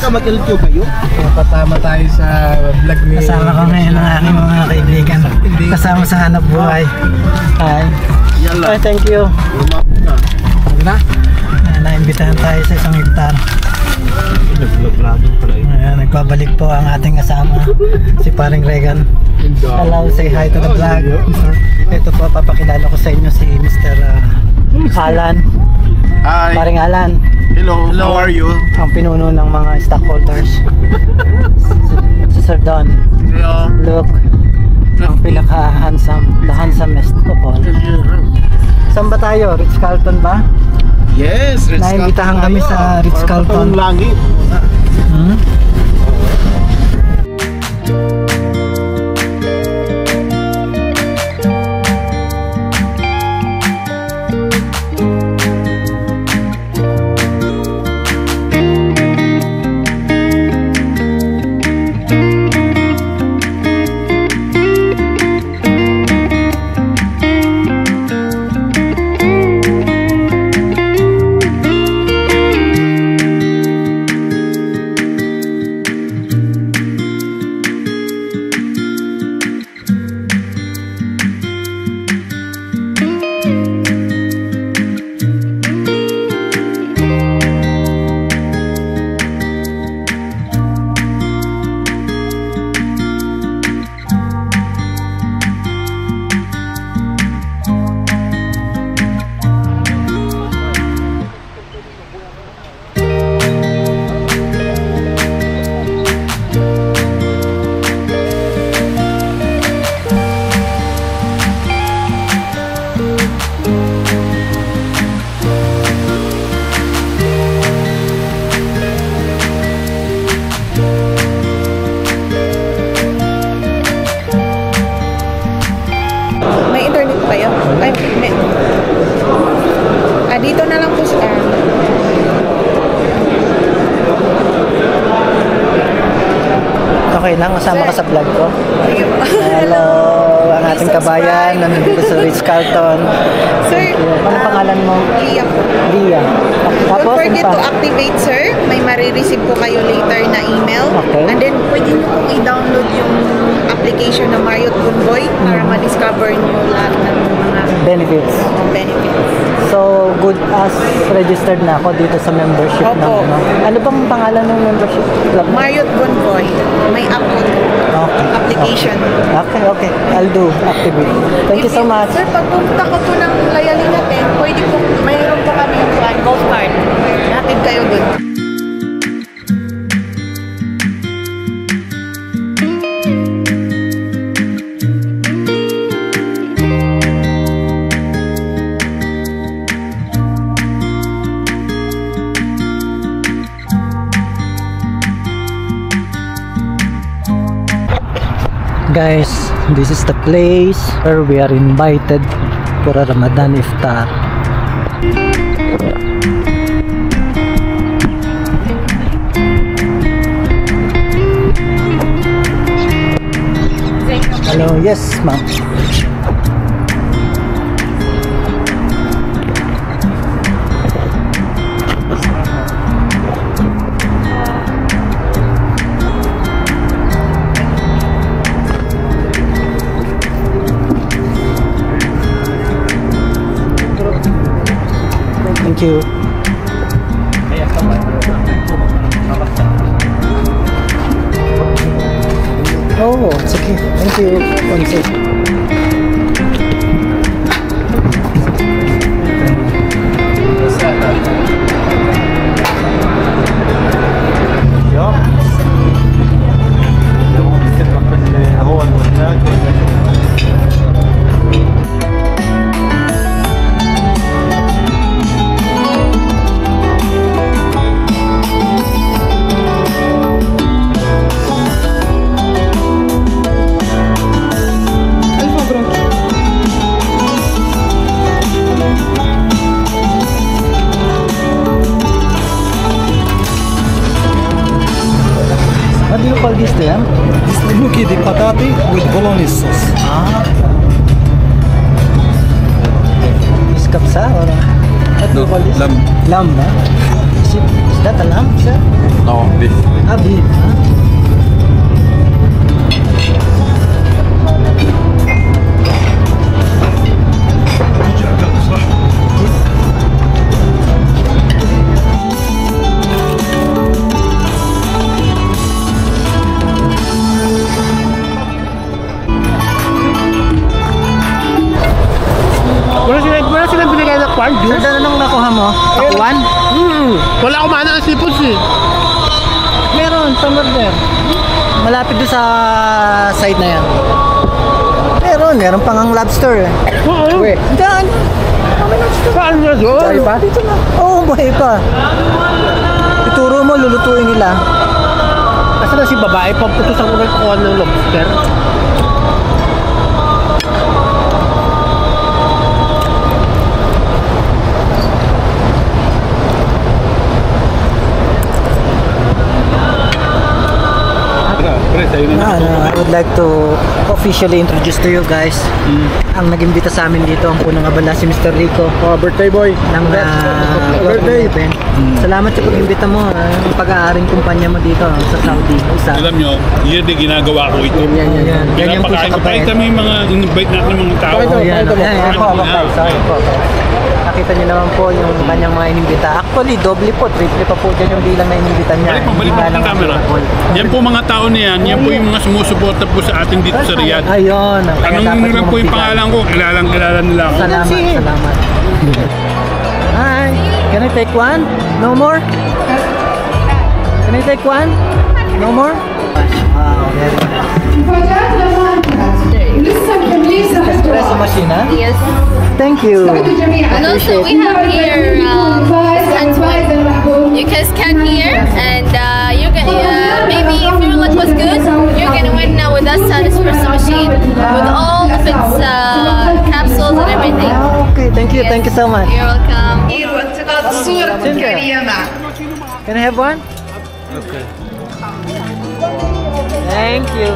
mag-LTO kayo? Patama tayo sa vlog ni... Kasama ko ngayon ang aking mga kaibigan. Kasama sa hanap buhay. Hi. Ay, thank you. Naimbitahan tayo sa isang hektar. Nagpabalik po ang ating kasama, si Paring Regan. Hello, say hi to the vlog. Ito po, papakilala ko sa inyo si Mr. Alan. Hi. Paring Alan. Hello, how are you? Ang pinuno ng mga stockholders. Si Sir Don. Hello. Look, ang pinaka-handsome, the handsomest of all. Saan ba tayo? Ritz-Carlton ba? Yes, Ritz-Carlton. Naimbitahan kami sa Ritz-Carlton. Langit. Dito na lang po sa Okay lang, kasama ka sa vlog ko. Hello, ang ating kabayan nandito sa Ritz-Carlton. Sir, ano pangalan mo? Lia po. Lia. Don't forget to activate, sir. May marireceive po kayo later na email. Okay. And then, pwede nyo pong i-download yung application ng Marriott Convoy para ma-discover nyo lahat ng mga benefits. So, good as registered na ako dito sa membership. Opo. Ano bang pangalan ng membership club? Marriott Convoy. May app po. Okay. Application. Okay. I'll do. Activate. Thank you so much. Sir, pag pumunta ko po ng Layalin natin, pwede po, mayroon po kami yung golf cart. Natin kayo dun. Guys, this is the place where we are invited for a Ramadan iftar. Hello, yes ma'am. Thank you. Oh, it's okay. Thank you. One second. What do you call this then? This is gnocchi di patate with bolognese sauce. Is kapsa or what do you call this? Lamb. Lamb, huh? Is it Is that a lamb, sir? No, this. Ah, beef. Huh? Wala silang binigay na corn juice? Sir, anong nakuha mo? Pakuan? Wala akong mana ng seafoods eh. Meron, some order. Malapit doon sa side na yan. Meron pang ang lobster eh. Oo. Diyan. Saan nyo doon? Buhay pa? Dito na. Oo, buhay pa. Ituro mo, lulutuin nila. Asa na si babae? Pagputos ako ng kuha ng lobster. I would like to officially introduce to you guys ang nag-imbita sa amin dito, ang punong abala si Mr. Rico. Birthday boy. Ng Birthday. event. Salamat sa pag-imbita mo, ang pag-aaring kumpanya mo dito sa Saudi. Isa. Alam nyo, yun din ginagawa ko ito. Yan. Ganyan po siya Pinapakain kapait. kami yung mga invite natin ng mga tao. Yan po. Sorry po. Nakita niyo naman po yung kanyang mga inimbita. Actually, doble po, triple pa po dyan yung bilang na inimbita niya. Balik mo ang camera. Yan po mga tao na yan po yung mga sumusuporta po sa atin dito sa Riyadh. Ayun. Tanong nyo lang po yung pangalan ko, kilala nila ako. Salamat. Hi. Can I take one? No more? Can I take one? No more? Wow, very nice. Espresso machine, huh? Yes. Thank you. And also we have here you can scan here and you can maybe if your lunch was good, you're gonna win now with us an espresso machine with all of its capsules and everything. Okay, thank you so much. You're welcome. Can I have one? Okay. Thank you.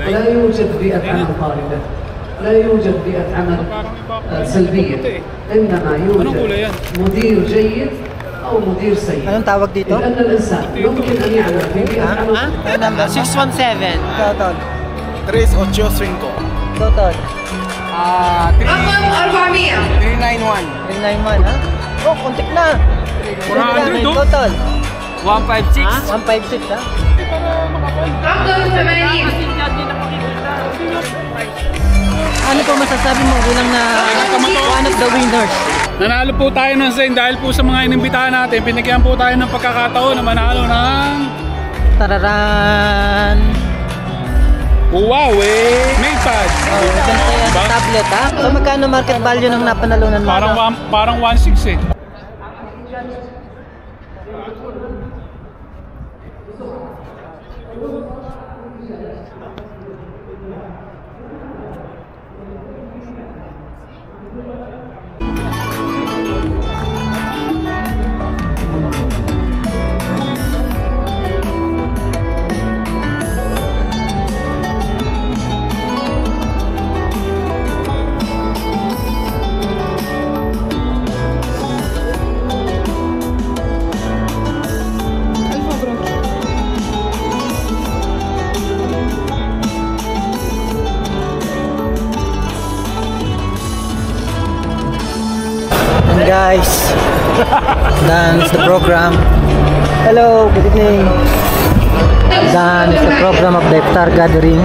لا يوجد بيئة عمل خالدة، لا يوجد بيئة عمل سلبية، إنما يوجد مدير جيد أو مدير سيء. Anong tawag dito? لأن الإنسان يمكن أن يعمل في بيئة عمل. Number 617. Total. 385. Total. 391. 391, ha? Oh, kontik na. 400, no? Total. 156. 156, ha? Ano po masasabi mo bilang na one of the winners? Nanalo po tayo ng sign dahil po sa mga inimbitahan natin. Pinigyan po tayo ng pagkakataon na manalo ng Tararan! Huawei MatePad. Oh, ganda yan sa tablet, ha? So magkano market value ng napanalunan mo? Parang 1.6 eh. Guys, done is the program. Hello, good evening. Done is the program of the iftar gathering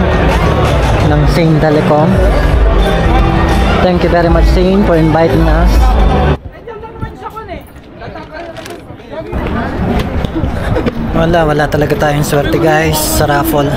ng Saint Telecom. Thank you very much, Saint, for inviting us. Wala talaga tayong swerte guys sa raffle.